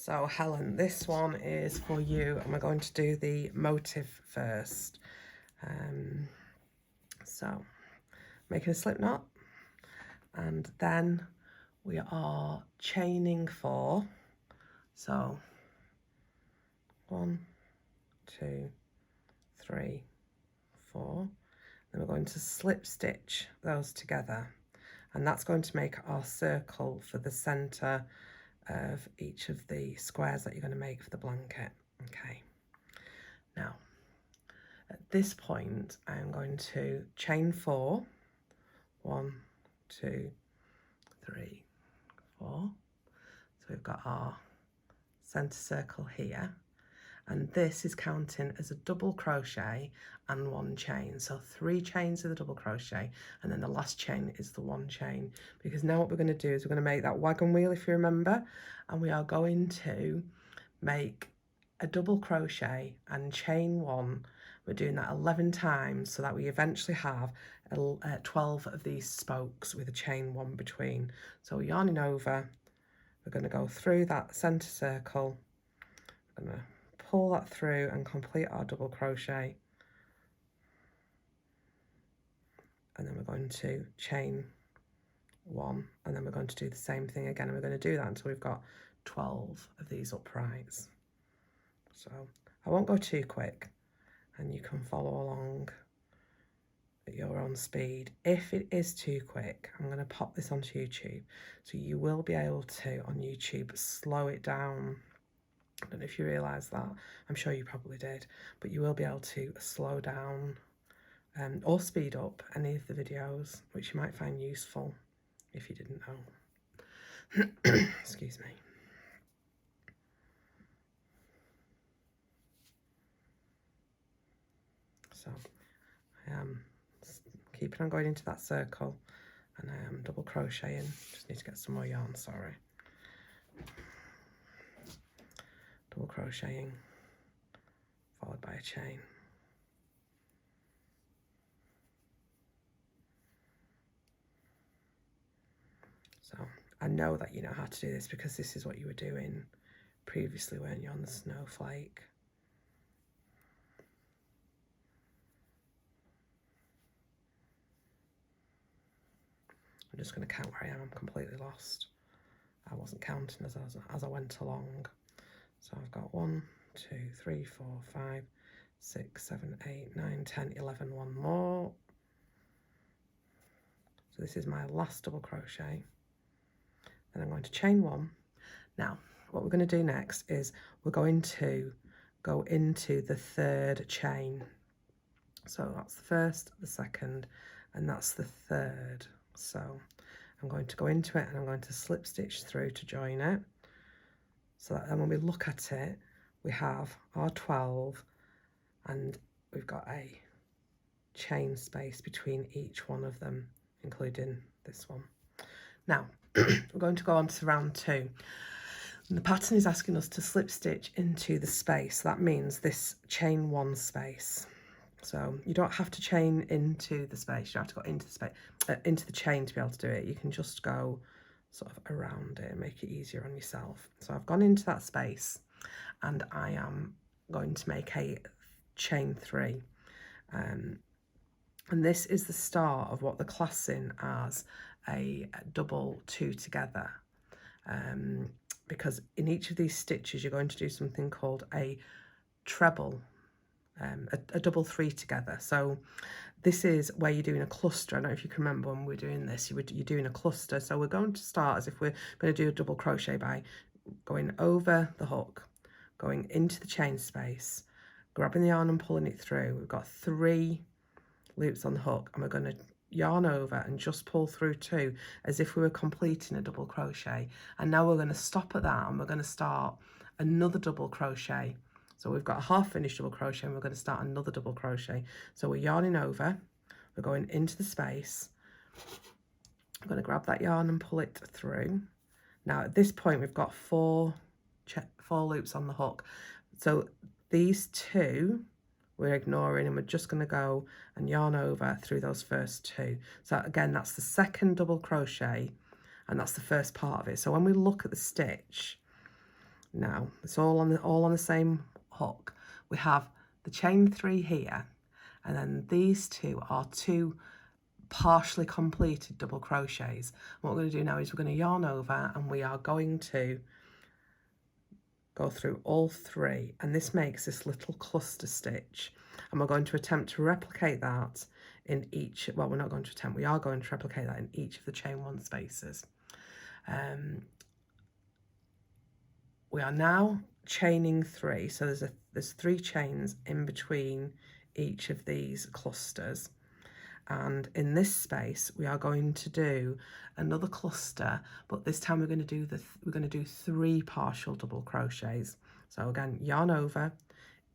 So Helen, this one is for you, and we're going to do the motif first. So making a slip knot, and then we are chaining 4. So 1, 2, 3, 4. Then we're going to slip stitch those together, and that's going to make our circle for the center of each of the squares that you're going to make for the blanket. Okay, now at this point I'm going to chain 4. 1, 2, 3, 4. So we've got our center circle here, and this is counting as a double crochet and 1 chain. So 3 chains of the double crochet, and then the last chain is the 1 chain, because now what we're going to do is we're going to make that wagon wheel, if you remember, and we are going to make a double crochet and chain 1. We're doing that 11 times so that we eventually have 12 of these spokes with a chain 1 between. So we're yarning over, we're going to go through that center circle, we're going to pull that through and complete our double crochet, and then we're going to chain 1, and then we're going to do the same thing again, and we're going to do that until we've got 12 of these uprights. So I won't go too quick, and you can follow along at your own speed. If it is too quick, I'm going to pop this onto YouTube, so you will be able to, on YouTube, slow it down. I don't know if you realise that. I'm sure you probably did, but you will be able to slow down or speed up any of the videos, which you might find useful if you didn't know. Excuse me. So I am keeping on going into that circle, and I am double crocheting. Just need to get some more yarn, sorry. Double crocheting followed by a chain. So I know that you know how to do this, because this is what you were doing previously, weren't you, on the snowflake? I'm just going to count where I am. I'm completely lost. I wasn't counting as I went along. So I've got 1, 2, 3, 4, 5, 6, 7, 8, 9, 10, 11, 1 more. So this is my last double crochet. Then I'm going to chain 1. Now, what we're going to do next is we're going to go into the 3rd chain. So that's the 1st, the 2nd, and that's the 3rd. So I'm going to go into it, and I'm going to slip stitch through to join it, so that then when we look at it, we have our 12, and we've got a chain space between each one of them, including this one. Now we're going to go on to round 2, and the pattern is asking us to slip stitch into the space. So that means this chain 1 space. So you don't have to chain into the space, you don't have to go into the space, into the chain to be able to do it. You can just go sort of around it and make it easier on yourself. So I've gone into that space, and I am going to make a chain 3. And this is the start of what they're classing as a double 2 together. Because in each of these stitches, you're going to do something called a treble, a double 3 together. So this is where you're doing a cluster. I don't know if you can remember when we were doing this, you're doing a cluster. So we're going to start as if we're going to do a double crochet by going over the hook, going into the chain space, grabbing the yarn and pulling it through. We've got 3 loops on the hook, and we're going to yarn over and just pull through 2 as if we were completing a double crochet. And now we're going to stop at that, and we're going to start another double crochet. So we've got a half finished double crochet, and we're going to start another double crochet. So we're yarning over, we're going into the space, I'm going to grab that yarn and pull it through. Now at this point we've got 4 loops on the hook, so these 2 we're ignoring, and we're just going to go and yarn over through those first 2. So again, that's the 2nd double crochet, and that's the first part of it. So when we look at the stitch, Now it's all on the same hook. We have the chain 3 here, and then these two are 2 partially completed double crochets. What we're going to do now is we're going to yarn over, and we are going to go through all 3, and this makes this little cluster stitch, and we're going to attempt to replicate that in each, well, we're not going to attempt, we are going to replicate that in each of the chain 1 spaces. We are now chaining 3, so there's 3 chains in between each of these clusters, and in this space we are going to do another cluster, but this time we're going to do 3 partial double crochets. So again, yarn over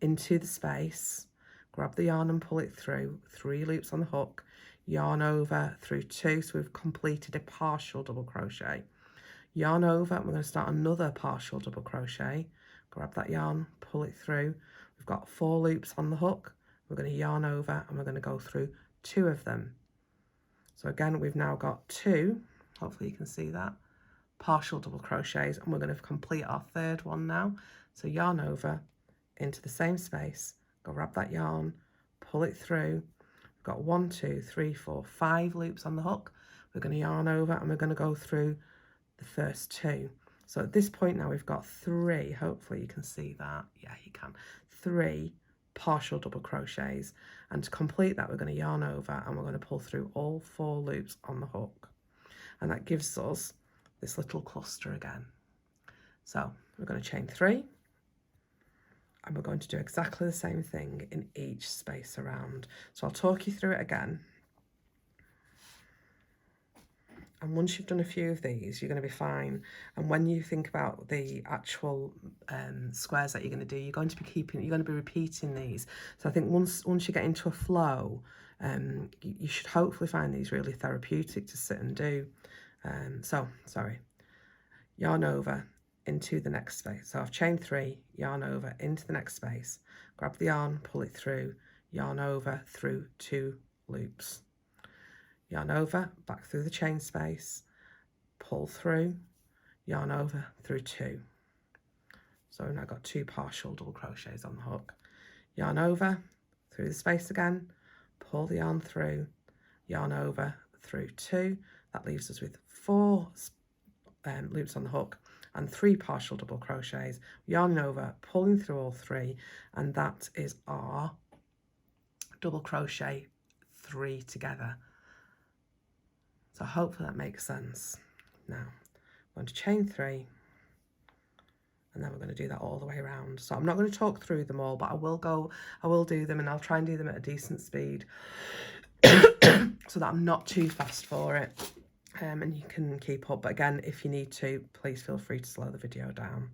into the space, grab the yarn and pull it through 3 loops on the hook, yarn over through 2, so we've completed a partial double crochet, yarn over, and we're going to start another partial double crochet, grab that yarn, pull it through, we've got 4 loops on the hook, we're going to yarn over, and we're going to go through 2 of them. So again, we've now got 2, hopefully you can see that, partial double crochets, and we're going to complete our 3rd one now. So yarn over into the same space, go grab that yarn, pull it through, we've got 1, 2, 3, 4, 5 loops on the hook, we're going to yarn over, and we're going to go through the first 2. So at this point now we've got 3, hopefully you can see that, yeah you can, 3 partial double crochets, and to complete that we're going to yarn over, and we're going to pull through all 4 loops on the hook, and that gives us this little cluster again. So we're going to chain 3, and we're going to do exactly the same thing in each space around. So I'll talk you through it again. And once you've done a few of these, you're going to be fine. And when you think about the actual squares that you're going to do, you're going to be repeating these. So I think once you get into a flow, you should hopefully find these really therapeutic to sit and do. Sorry, yarn over into the next space. So I've chained 3, yarn over into the next space, grab the yarn, pull it through, yarn over through 2 loops. Yarn over, back through the chain space, pull through, yarn over through 2. So now I've got 2 partial double crochets on the hook. Yarn over, through the space again, pull the yarn through, yarn over through 2. That leaves us with 4 loops on the hook and 3 partial double crochets, yarning over, pulling through all 3, and that is our double crochet 3 together. So hopefully that makes sense. Now I'm going to chain 3, and then we're going to do that all the way around. So I'm not going to talk through them all, but I will do them, and I'll try and do them at a decent speed so that I'm not too fast for it, and you can keep up. But again, if you need to, please feel free to slow the video down.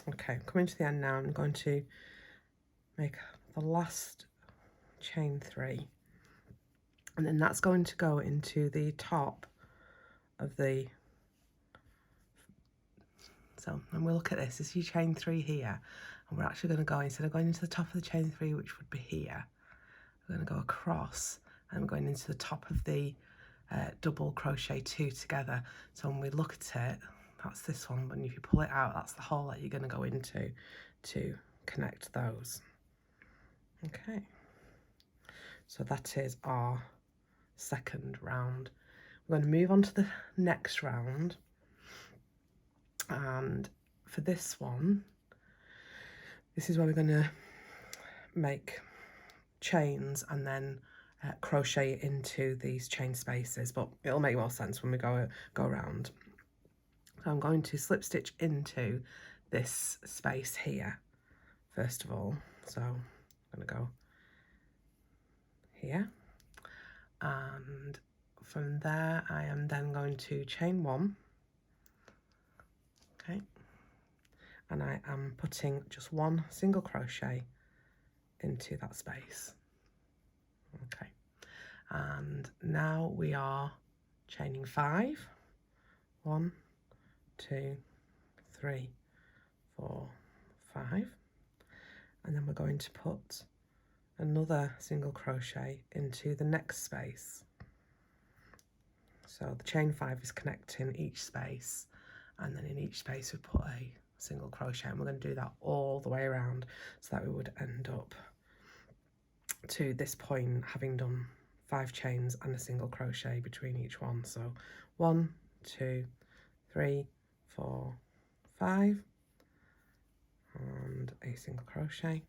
Okay, coming to the end now, I'm going to make the last chain 3, and then that's going to go into the top of the, so when we look at this, is your chain 3 here, and we're actually going to go, instead of going into the top of the chain 3, which would be here, we're going to go across, and we're going into the top of the double crochet 2 together. So when we look at it, that's this one, but if you pull it out, that's the hole that you're going to go into to connect those. Okay, so that is our second round. We're going to move on to the next round, and for this one, this is where we're going to make chains and then crochet into these chain spaces, but it'll make more sense when we go around. So I'm going to slip stitch into this space here first of all. So I'm going to go here, and from there I am then going to chain 1. Okay, and I am putting just 1 single crochet into that space. Okay, and now we are chaining 5. 1, 2, 3, 4, 5, and then we're going to put another single crochet into the next space. So the chain 5 is connecting each space, and then in each space we put a single crochet, and we're going to do that all the way around, so that we would end up to this point having done 5 chains and a single crochet between each one. So 1, 2, 3, 4, 5, and a single crochet.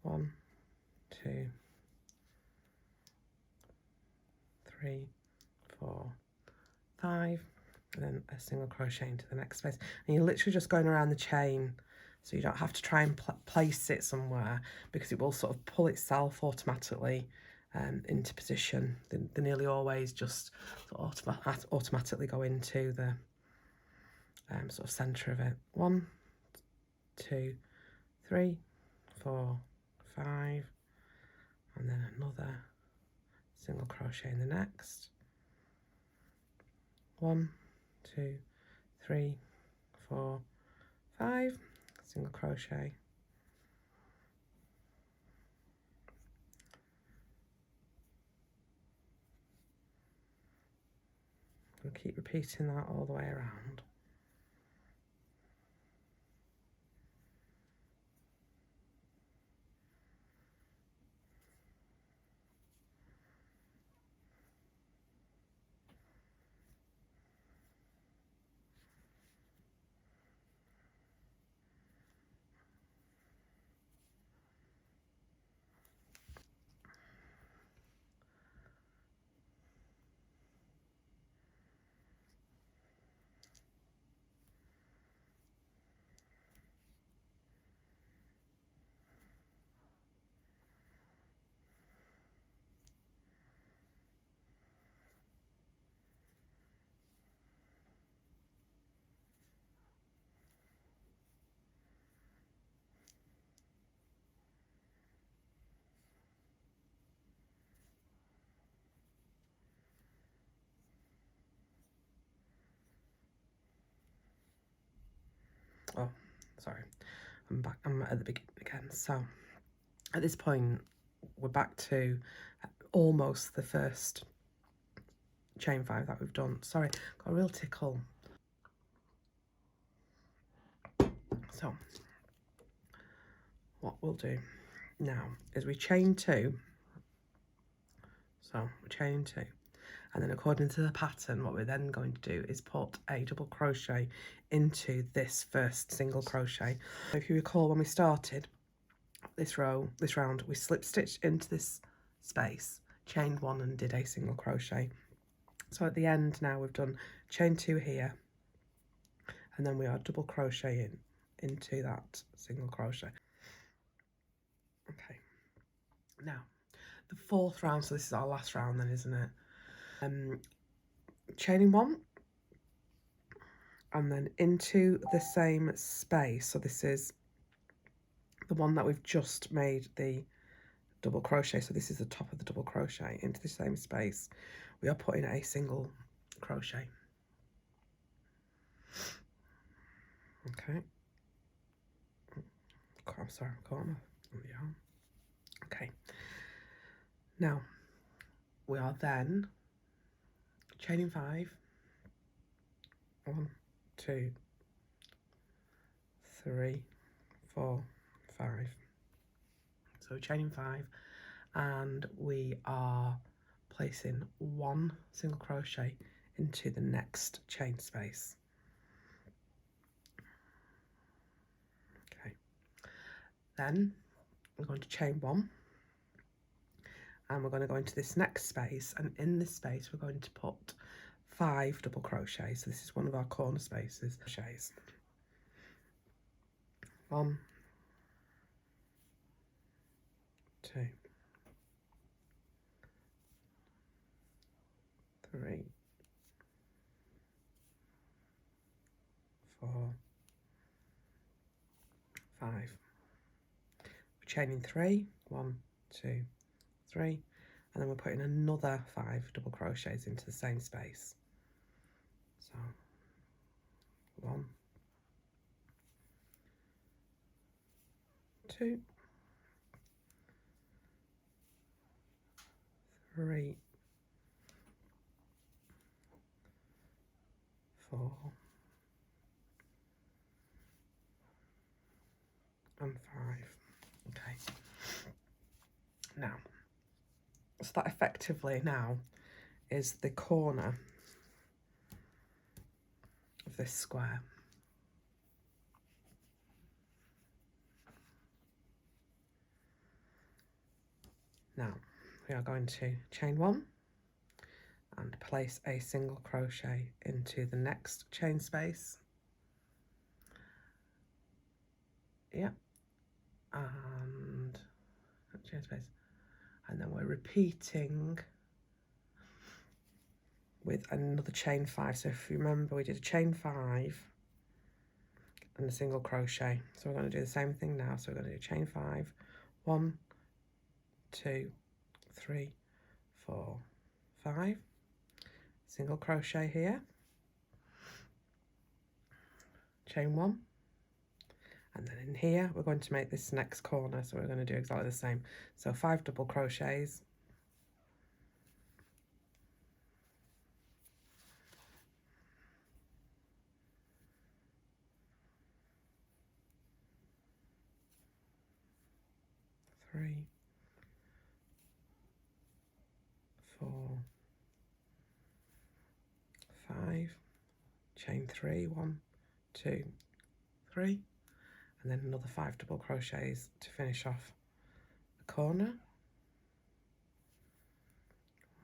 1, 2, 3, 4, 5, and then a single crochet into the next space. And you're literally just going around the chain, so you don't have to try and place it somewhere, because it will sort of pull itself automatically into position. They nearly always just sort of automatically go into the sort of centre of it. 1, 2, 3, 4, 5, and then another single crochet in the next. 1, 2, 3, 4, 5, single crochet. We'll keep repeating that all the way around. Oh, sorry, I'm back. I'm at the beginning again. So at this point, we're back to almost the first chain 5 that we've done. Sorry, got a real tickle. So what we'll do now is we chain 2. So we chain 2, and then according to the pattern, what we're then going to do is put a double crochet into this first single crochet. So if you recall, when we started this round, we slip stitched into this space, chained 1 and did a single crochet. So at the end now we've done chain 2 here, and then we are double crocheting into that single crochet. Okay, now the 4th round, so this is our last round then, isn't it? Chaining 1, and then into the same space. So this is the one that we've just made the double crochet. So this is the top of the double crochet. Into the same space, we are putting a single crochet. Okay. I'm sorry, corner. Yeah. Okay. Now we are then chaining 5. 1, 2, 3, 4, 5. So chaining 5, and we are placing 1 single crochet into the next chain space. Okay. Then we're going to chain 1, and we're going to go into this next space, and in this space we're going to put 5 double crochets. So this is one of our corner spaces. Crochets. 1, 2, 3, 4, 5. We're chaining 3, 1, 2, 3, and then we're putting another 5 double crochets into the same space. So 1, 2, 3, 4, and 5. Okay. Now, so that effectively now is the corner of this square. Now we are going to chain 1 and place a single crochet into the next chain space. Yep. And chain space. And then we're repeating with another chain 5. So if you remember, we did a chain 5 and a single crochet. So we're going to do the same thing now. So we're going to do chain 5, 1, 2, 3, 4, 5, single crochet here, chain 1, and then in here we're going to make this next corner. So we're going to do exactly the same. So 5 double crochets, 3, 4, 5, chain 3, 1, 2, 3, and then another 5 double crochets to finish off the corner.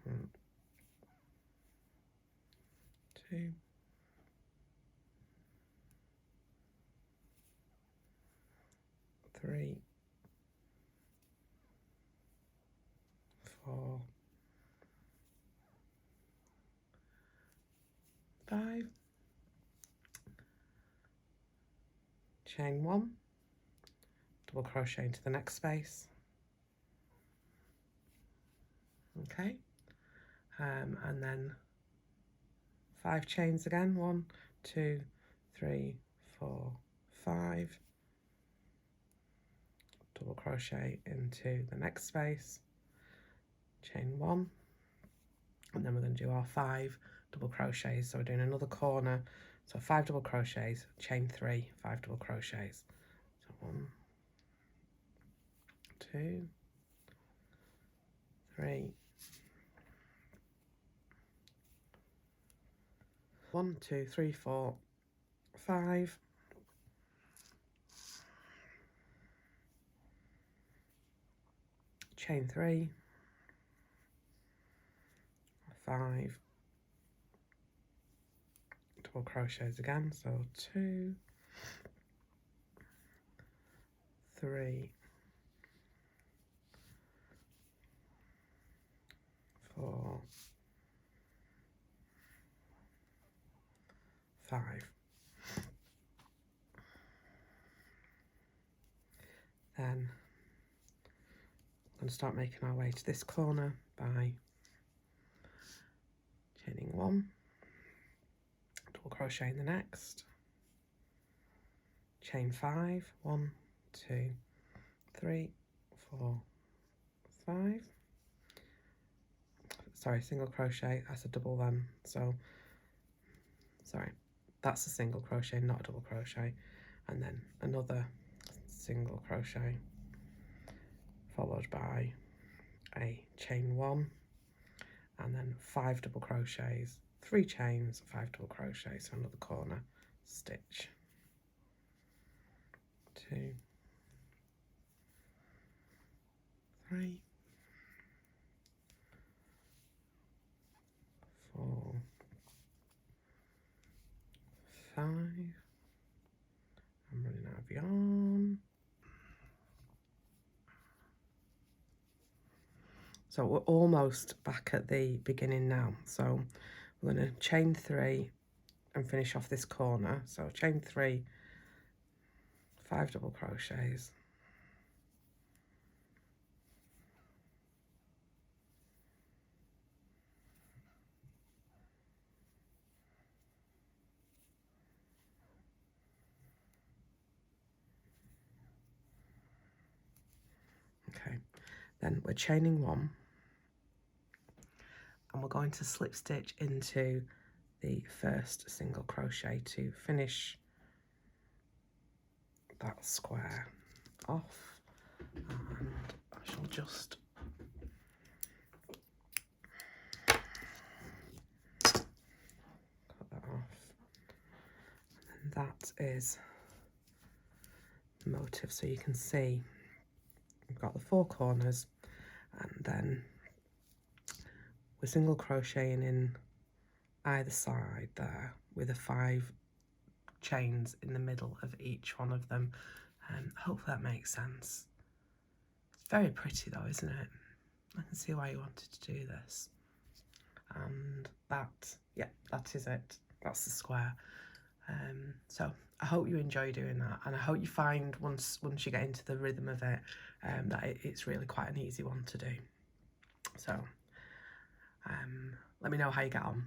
1, 2, 3, 4, 5, chain 1, double crochet into the next space. Okay, and then 5 chains again, 1, 2, 3, 4, 5, double crochet into the next space, chain 1, and then we're going to do our 5 double crochets. So we're doing another corner, so 5 double crochets, chain 3, 5 double crochets. So 1, 2, 3, 1, 2, 3, 4, 5, chain 3, 5 double crochets again, so 2, 3, 4, 5. Then I'm going to start making our way to this corner by chaining 1, double crochet in the next, chain 5, 1, 2, 3, 4, 5. Sorry, single crochet, that's a double then, so sorry, that's a single crochet, not a double crochet, and then another single crochet followed by a chain 1, and then 5 double crochets, 3 chains, 5 double crochets, so another corner stitch, 2, 3, 4, 5. I'm running out of yarn. So we're almost back at the beginning now. So we're going to chain 3 and finish off this corner. So chain 3, 5 double crochets, okay, then we're chaining 1 and we're going to slip stitch into the first single crochet to finish that square off, and I shall just cut that off, and that is the motif. So you can see we've got the 4 corners, and then we're single crocheting in either side there with a 5 chains in the middle of each one of them. Hopefully that makes sense. It's very pretty though, isn't it? I can see why you wanted to do this. And that, yeah, that is it. That's the square. So I hope you enjoy doing that, and I hope you find once you get into the rhythm of it, that it's really quite an easy one to do. So let me know how you get on.